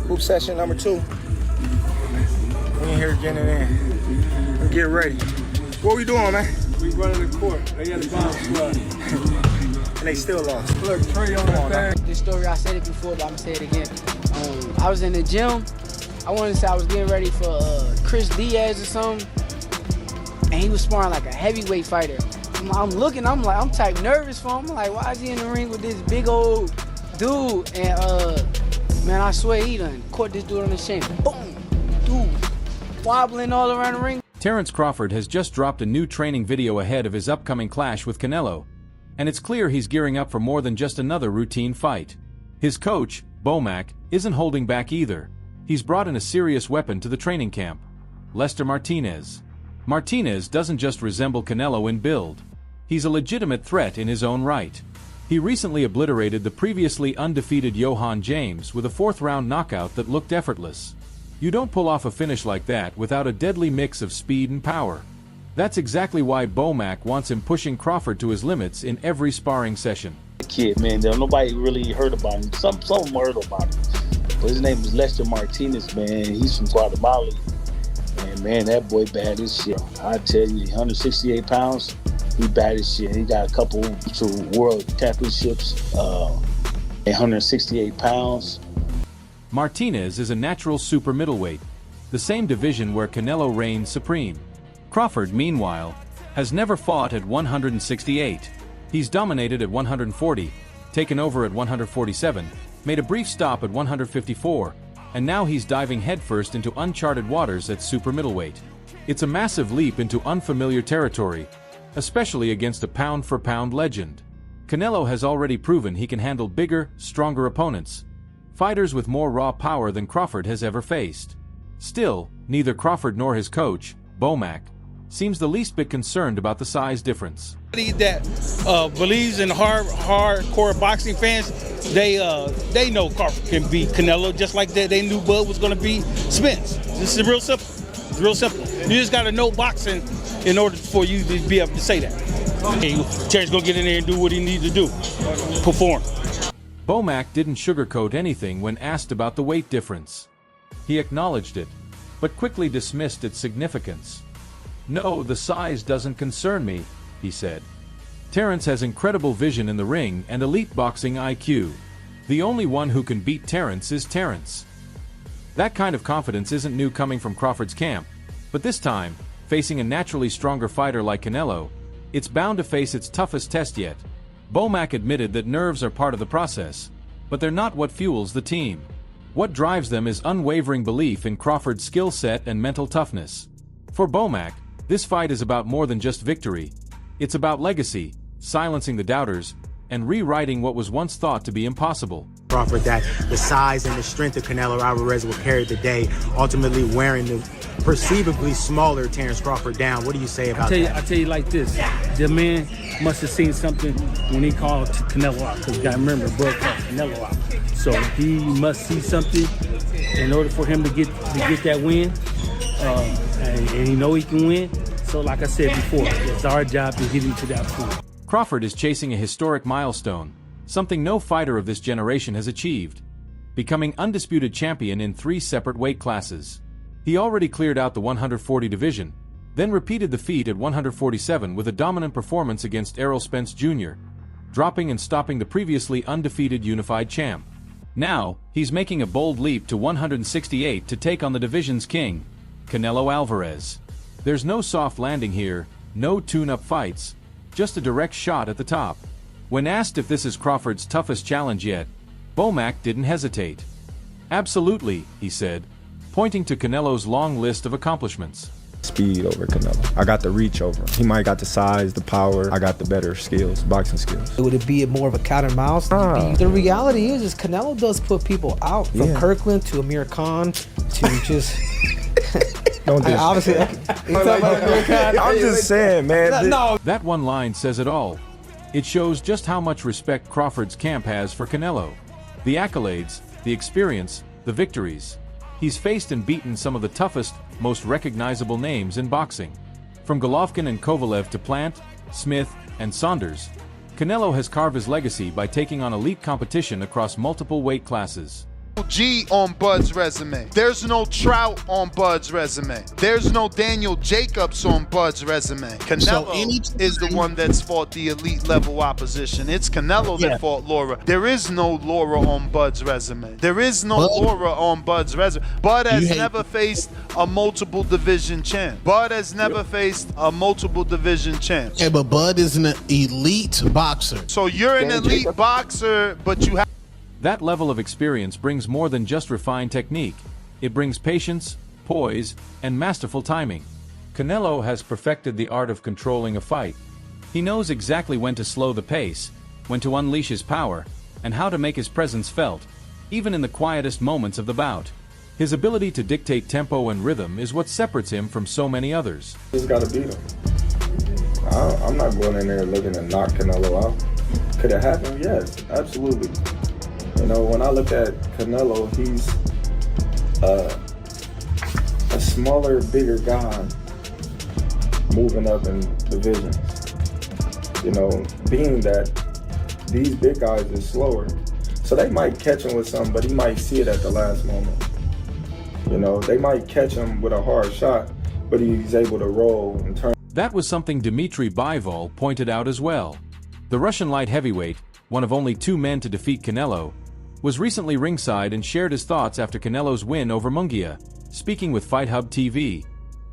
Hoop session number 2. We in here getting it in. Get ready. What we doing, man? We running the court. They got the bomb And they still lost. Look, Trey on that thing. This story, I said it before, but I'm gonna say it again. I was in the gym. I wanted to say I was getting ready for Chris Diaz or something. And he was sparring like a heavyweight fighter. I'm looking, I'm type nervous for him. I'm like, why is he in the ring with this big old dude? And man, I swear he done caught this dude on the shin. Boom! Dude, wobbling all around the ring. Terence Crawford has just dropped a new training video ahead of his upcoming clash with Canelo. And it's clear he's gearing up for more than just another routine fight. His coach, Bomac, isn't holding back either. He's brought in a serious weapon to the training camp. Lester Martinez. Martinez doesn't just resemble Canelo in build. He's a legitimate threat in his own right. He recently obliterated the previously undefeated Johann James with a 4th-round knockout that looked effortless. You don't pull off a finish like that without a deadly mix of speed and power. That's exactly why Bomac wants him pushing Crawford to his limits in every sparring session. Kid, man, nobody really heard about him. Some of them heard about him. But his name is Lester Martinez, man. He's from Guatemala. And man, that boy bad as shit. I tell you, 168 pounds. He bad as shit. He got a couple world championships, 168 pounds. Martinez is a natural super middleweight, the same division where Canelo reigns supreme. Crawford, meanwhile, has never fought at 168. He's dominated at 140, taken over at 147, made a brief stop at 154, and now he's diving headfirst into uncharted waters at super middleweight. It's a massive leap into unfamiliar territory, especially against a pound-for-pound legend. Canelo has already proven he can handle bigger, stronger opponents, fighters with more raw power than Crawford has ever faced. Still, neither Crawford nor his coach, Bomac, seems the least bit concerned about the size difference. That believes in hardcore boxing fans, they know Crawford can beat Canelo just like they knew Bud was going to beat Spence. This is real simple. It's real simple. You just got to know boxing in order for you to be able to say that. Terry's going to get in there and do what he needs to do, perform. Bomac didn't sugarcoat anything when asked about the weight difference. He acknowledged it, but quickly dismissed its significance. "No, the size doesn't concern me," he said. Terence has incredible vision in the ring and elite boxing IQ. The only one who can beat Terence is Terence. That kind of confidence isn't new coming from Crawford's camp, but this time, facing a naturally stronger fighter like Canelo, it's bound to face its toughest test yet. Bomac admitted that nerves are part of the process, but they're not what fuels the team. What drives them is unwavering belief in Crawford's skill set and mental toughness. For Bomac, this fight is about more than just victory. It's about legacy, silencing the doubters, and rewriting what was once thought to be impossible. Crawford, that the size and the strength of Canelo Alvarez will carry the day, ultimately wearing the perceivably smaller Terence Crawford down. What do you say about that? I tell you like this, the man must have seen something when he called Canelo out, because you got to remember, Bud called Canelo out. So he must see something in order for him to get that win, and he know he can win. So like I said before, it's our job to get him to that point. Crawford is chasing a historic milestone, something no fighter of this generation has achieved, becoming undisputed champion in 3 separate weight classes. He already cleared out the 140 division, then repeated the feat at 147 with a dominant performance against Errol Spence Jr., dropping and stopping the previously undefeated unified champ. Now, he's making a bold leap to 168 to take on the division's king, Canelo Alvarez. There's no soft landing here, no tune-up fights, just a direct shot at the top. When asked if this is Crawford's toughest challenge yet, Bomac didn't hesitate. "Absolutely," he said, pointing to Canelo's long list of accomplishments. Speed over Canelo. I got the reach over him. He might got the size, the power. I got the better skills, boxing skills. Would it be more of a cat and mouse? The reality is Canelo does put people out. From Kirkland to Amir Khan to just... Don't do obviously, I'm just saying, man. No. That one line says it all. It shows just how much respect Crawford's camp has for Canelo. The accolades, the experience, the victories. He's faced and beaten some of the toughest, most recognizable names in boxing. From Golovkin and Kovalev to Plant, Smith, and Saunders, Canelo has carved his legacy by taking on elite competition across multiple weight classes. G on Bud's resume. There's no Trout on Bud's resume. There's no Daniel Jacobs on Bud's resume. Canelo is the one that's fought the elite level opposition. It's Canelo that fought Laura. There is no Laura on Bud's resume. There is no Laura on Bud's resume. Bud has never faced a multiple division champ. Bud has never faced a multiple division champ. Yeah, but Bud is an elite boxer. So you're an elite boxer, but you have. That level of experience brings more than just refined technique. It brings patience, poise, and masterful timing. Canelo has perfected the art of controlling a fight. He knows exactly when to slow the pace, when to unleash his power, and how to make his presence felt, even in the quietest moments of the bout. His ability to dictate tempo and rhythm is what separates him from so many others. Just gotta beat him. I'm not going in there looking to knock Canelo out. Could it happen? Yes, absolutely. You know, when I look at Canelo, he's a smaller, bigger guy moving up in divisions. You know, being that these big guys are slower, so they might catch him with something, but he might see it at the last moment. You know, they might catch him with a hard shot, but he's able to roll and turn. That was something Dmitry Bivol pointed out as well. The Russian light heavyweight, one of only 2 men to defeat Canelo, was recently ringside and shared his thoughts after Canelo's win over Munguia. Speaking with Fight Hub TV,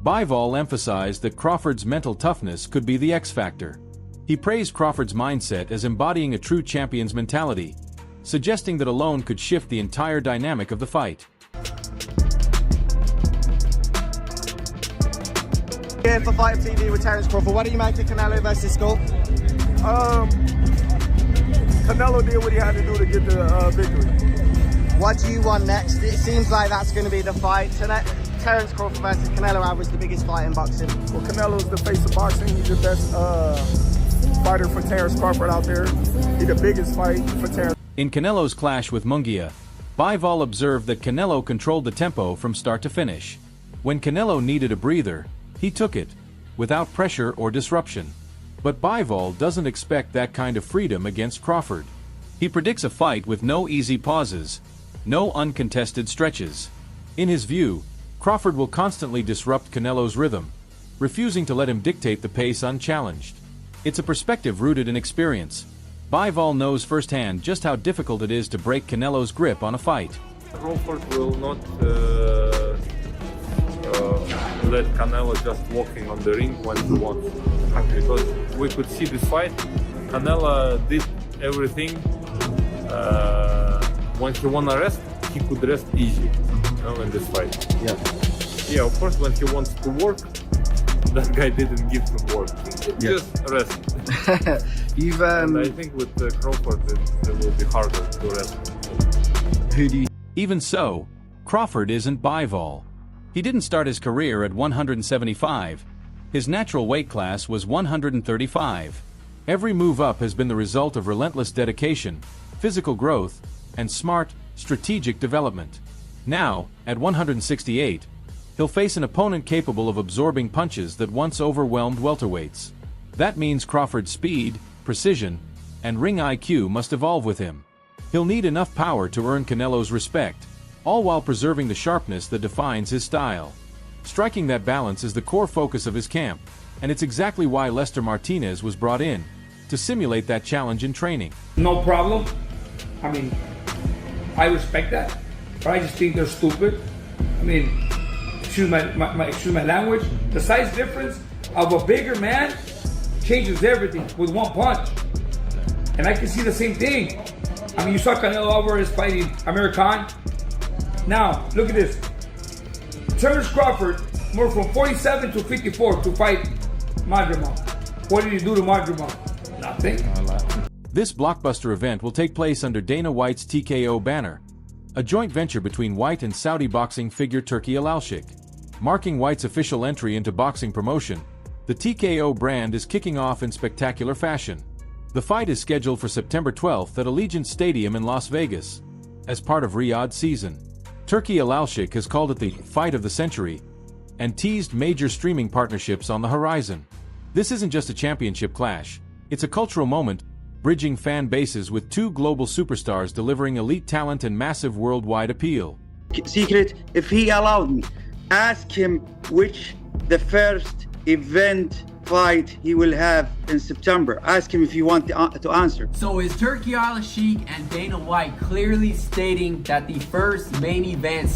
Bivol emphasized that Crawford's mental toughness could be the X factor. He praised Crawford's mindset as embodying a true champion's mentality, suggesting that alone could shift the entire dynamic of the fight. Here for Fight Hub TV with Terence Crawford. What do you make of Canelo versus Skull? Canelo did what he had to do to get the victory. What do you want next? It seems like that's going to be the fight. Terence Crawford versus Canelo Alvarez, the biggest fight in boxing. Well, Canelo's the face of boxing. He's the best fighter for Terence Crawford out there. He's the biggest fight for Terence. In Canelo's clash with Munguia, Bivol observed that Canelo controlled the tempo from start to finish. When Canelo needed a breather, he took it, without pressure or disruption. But Bivol doesn't expect that kind of freedom against Crawford. He predicts a fight with no easy pauses, no uncontested stretches. In his view, Crawford will constantly disrupt Canelo's rhythm, refusing to let him dictate the pace unchallenged. It's a perspective rooted in experience. Bivol knows firsthand just how difficult it is to break Canelo's grip on a fight. Crawford will not let Canelo just walking on the ring when he wants. Because we could see this fight, Canelo did everything. When he want to rest, he could rest easy, in this fight. Yeah, of course, when he wants to work, that guy didn't give him work. Just rest. And I think with Crawford, it will be harder to rest. Even so, Crawford isn't Bivol. He didn't start his career at 175. His natural weight class was 135. Every move up has been the result of relentless dedication, physical growth, and smart, strategic development. Now, at 168, he'll face an opponent capable of absorbing punches that once overwhelmed welterweights. That means Crawford's speed, precision, and ring IQ must evolve with him. He'll need enough power to earn Canelo's respect, all while preserving the sharpness that defines his style. Striking that balance is the core focus of his camp, and it's exactly why Lester Martinez was brought in, to simulate that challenge in training. No problem. I mean, I respect that, but I just think they're stupid. I mean, excuse my language. The size difference of a bigger man changes everything with one punch. And I can see the same thing. I mean, you saw Canelo Alvarez fighting Amir Khan. Now, look at this. Terence Crawford moved from 47 to 54 to fight Madrimov. What did he do to Madrimov? Nothing. This blockbuster event will take place under Dana White's TKO banner, a joint venture between White and Saudi boxing figure Turki Alalshik. Marking White's official entry into boxing promotion, the TKO brand is kicking off in spectacular fashion. The fight is scheduled for September 12th at Allegiant Stadium in Las Vegas, as part of Riyadh season. Turki Alalshik has called it the fight of the century and teased major streaming partnerships on the horizon. This isn't just a championship clash, it's a cultural moment bridging fan bases with two global superstars delivering elite talent and massive worldwide appeal. Secret, if he allowed me, ask him which the first event fight he will have in September. Ask him if you want to answer. So is Turki Al-Sheikh and Dana White clearly stating that the first main event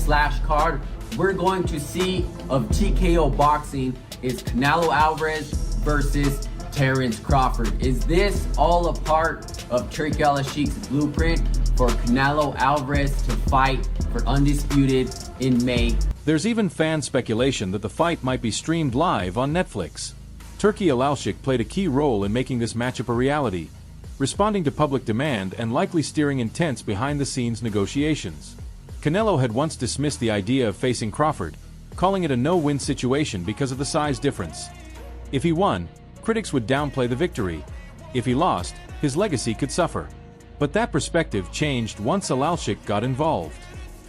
/ card we're going to see of TKO boxing is Canelo Alvarez versus Terence Crawford? Is this all a part of Turki Al-Sheikh's blueprint for Canelo Alvarez to fight for undisputed in May? There's even fan speculation that the fight might be streamed live on Netflix. Turki Al-Sheikh played a key role in making this matchup a reality, responding to public demand and likely steering intense behind-the-scenes negotiations. Canelo had once dismissed the idea of facing Crawford, calling it a no-win situation because of the size difference. If he won, critics would downplay the victory. If he lost, his legacy could suffer. But that perspective changed once Al-Sheikh got involved.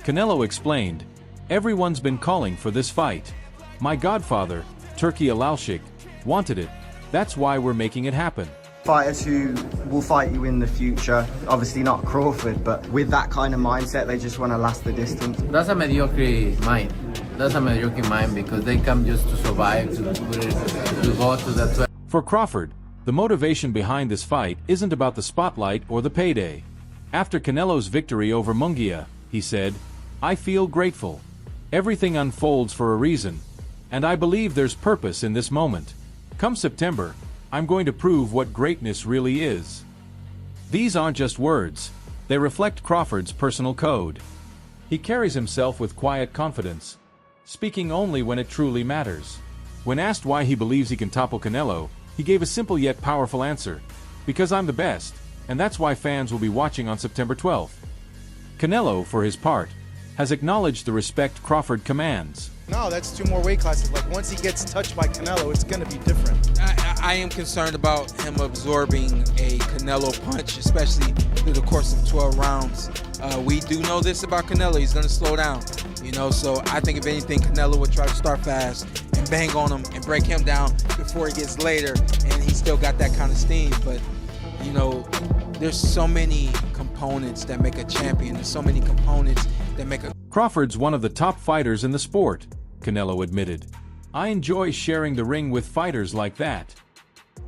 Canelo explained, "Everyone's been calling for this fight. My godfather, Turki Al-Sheikh, wanted it. That's why we're making it happen." Fighters who will fight you in the future, obviously not Crawford, but with that kind of mindset, they just want to last the distance. That's a mediocre mind. That's a mediocre mind because they come just to survive, to go to that. For Crawford, the motivation behind this fight isn't about the spotlight or the payday. After Canelo's victory over Munguia, he said, "I feel grateful. Everything unfolds for a reason, and I believe there's purpose in this moment. Come September, I'm going to prove what greatness really is." These aren't just words, they reflect Crawford's personal code. He carries himself with quiet confidence, speaking only when it truly matters. When asked why he believes he can topple Canelo, he gave a simple yet powerful answer: "Because I'm the best, and that's why fans will be watching on September 12th. Canelo, for his part, has acknowledged the respect Crawford commands. No, that's 2 more weight classes. Like, once he gets touched by Canelo, it's going to be different. I am concerned about him absorbing a Canelo punch, especially through the course of 12 rounds. We do know this about Canelo. He's going to slow down, so I think if anything, Canelo would try to start fast and bang on him and break him down before he gets later, and he's still got that kind of steam. But, there's so many components that make a champion. There's so many components that make a... Crawford's one of the top fighters in the sport, Canelo admitted. "I enjoy sharing the ring with fighters like that."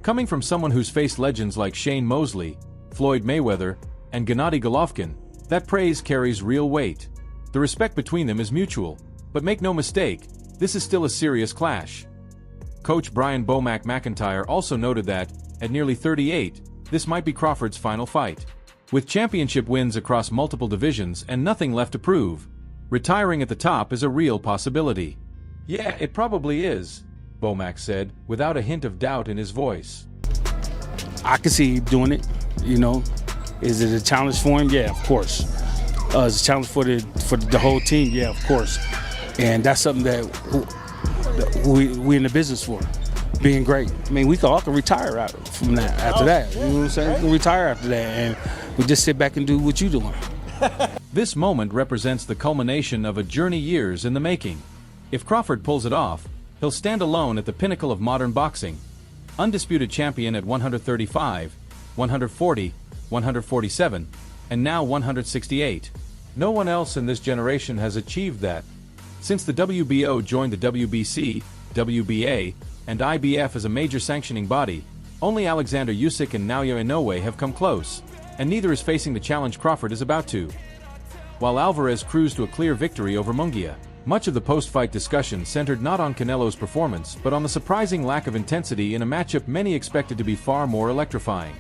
Coming from someone who's faced legends like Shane Mosley, Floyd Mayweather, and Gennady Golovkin, that praise carries real weight. The respect between them is mutual, but make no mistake, this is still a serious clash. Coach Brian "Bomac" McIntyre also noted that, at nearly 38, this might be Crawford's final fight. With championship wins across multiple divisions and nothing left to prove, retiring at the top is a real possibility. "Yeah, it probably is," Bomac said, without a hint of doubt in his voice. I can see him doing it, Is it a challenge for him? Yeah, of course. It's a challenge for the whole team? Yeah, of course. And that's something that we in the business for, being great. I mean, we all can retire from that after that. You know what I'm saying? We can retire after that, and we just sit back and do what you're doing. This moment represents the culmination of a journey years in the making. If Crawford pulls it off, he'll stand alone at the pinnacle of modern boxing. Undisputed champion at 135, 140, 147, and now 168. No one else in this generation has achieved that. Since the WBO joined the WBC, WBA, and IBF as a major sanctioning body, only Alexander Usyk and Naoya Inoue have come close, and neither is facing the challenge Crawford is about to. While Alvarez cruised to a clear victory over Munguia, much of the post-fight discussion centered not on Canelo's performance but on the surprising lack of intensity in a matchup many expected to be far more electrifying.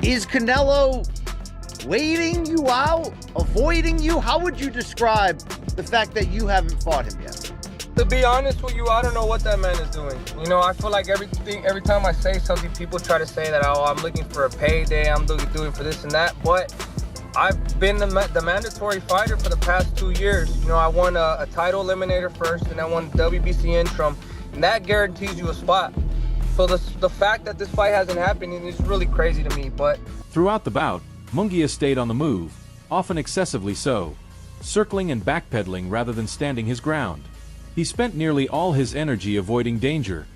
Is Canelo waiting you out, avoiding you? How would you describe the fact that you haven't fought him yet? To be honest with you, I don't know what that man is doing. I feel like every time I say something, people try to say that, oh, I'm looking for a payday, I'm doing for this and that. But I've been the mandatory fighter for the past 2 years. I won a title eliminator first, and I won the WBC interim, and that guarantees you a spot. So the fact that this fight hasn't happened is really crazy to me. But throughout the bout, Munguia stayed on the move, often excessively so, circling and backpedaling rather than standing his ground. He spent nearly all his energy avoiding danger,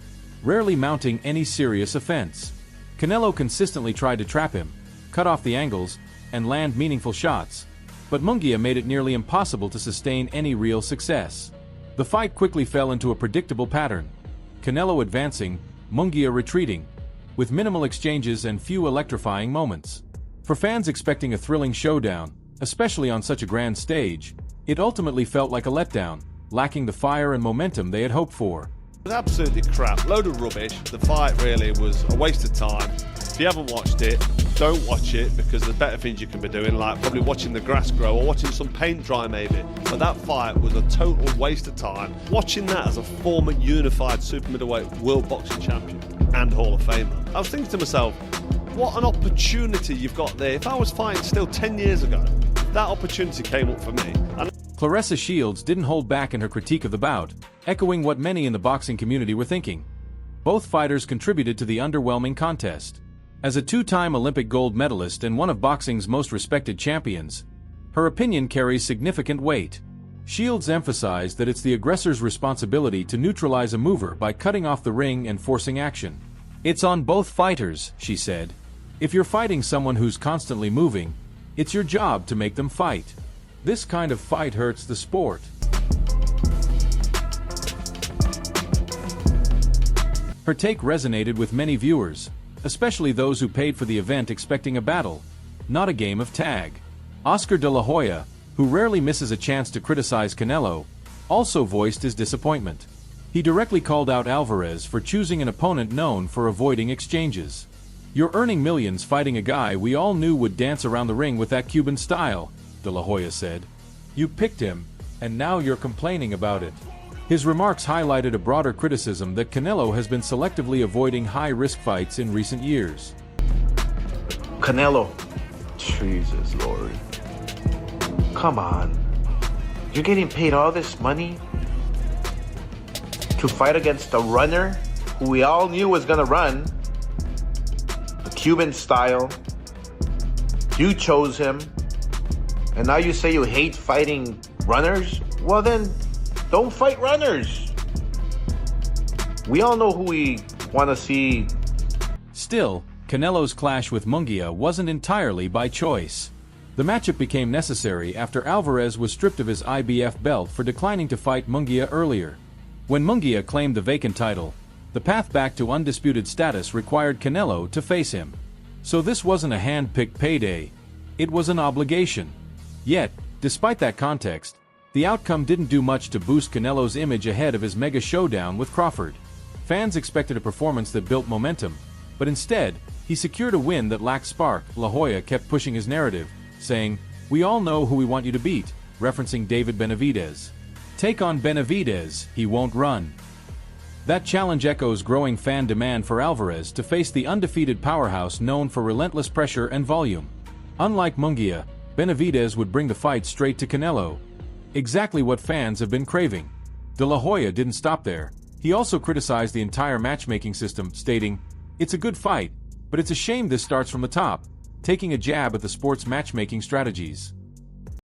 rarely mounting any serious offense. Canelo consistently tried to trap him, cut off the angles, and land meaningful shots, but Munguia made it nearly impossible to sustain any real success. The fight quickly fell into a predictable pattern: Canelo advancing, Munguia retreating, with minimal exchanges and few electrifying moments. For fans expecting a thrilling showdown, especially on such a grand stage, it ultimately felt like a letdown, lacking the fire and momentum they had hoped for. It was absolutely crap, load of rubbish. The fight really was a waste of time. If you haven't watched it, don't watch it, because there's better things you can be doing, like probably watching the grass grow or watching some paint dry maybe. But that fight was a total waste of time. Watching that as a former unified super middleweight world boxing champion and Hall of Famer, I was thinking to myself, what an opportunity you've got there. If I was fighting still 10 years ago, that opportunity came up for me. Claressa Shields didn't hold back in her critique of the bout, echoing what many in the boxing community were thinking. Both fighters contributed to the underwhelming contest. As a two-time Olympic gold medalist and one of boxing's most respected champions, her opinion carries significant weight. Shields emphasized that it's the aggressor's responsibility to neutralize a mover by cutting off the ring and forcing action. "It's on both fighters," she said. "If you're fighting someone who's constantly moving, it's your job to make them fight. This kind of fight hurts the sport." Her take resonated with many viewers, especially those who paid for the event expecting a battle, not a game of tag. Oscar de la Hoya, who rarely misses a chance to criticize Canelo, also voiced his disappointment. He directly called out Alvarez for choosing an opponent known for avoiding exchanges. "You're earning millions fighting a guy we all knew would dance around the ring with that Cuban style," de la Hoya said. "You picked him, and now you're complaining about it." His remarks highlighted a broader criticism that Canelo has been selectively avoiding high-risk fights in recent years. Canelo, Jesus Lord, come on. You're getting paid all this money to fight against a runner who we all knew was gonna run, the Cuban style. You chose him, and now you say you hate fighting runners? Well then, don't fight runners. We all know who we want to see. Still, Canelo's clash with Munguia wasn't entirely by choice. The matchup became necessary after Alvarez was stripped of his IBF belt for declining to fight Munguia earlier. When Munguia claimed the vacant title, the path back to undisputed status required Canelo to face him. So this wasn't a hand-picked payday, it was an obligation. Yet, despite that context, the outcome didn't do much to boost Canelo's image ahead of his mega showdown with Crawford. Fans expected a performance that built momentum, but instead, he secured a win that lacked spark. La Hoya kept pushing his narrative, saying, "We all know who we want you to beat," referencing David Benavidez. "Take on Benavidez, he won't run." That challenge echoes growing fan demand for Alvarez to face the undefeated powerhouse known for relentless pressure and volume. Unlike Munguia, Benavidez would bring the fight straight to Canelo, exactly what fans have been craving. De La Hoya didn't stop there. He also criticized the entire matchmaking system, stating, "It's a good fight, but it's a shame this starts from the top," taking a jab at the sport's matchmaking strategies.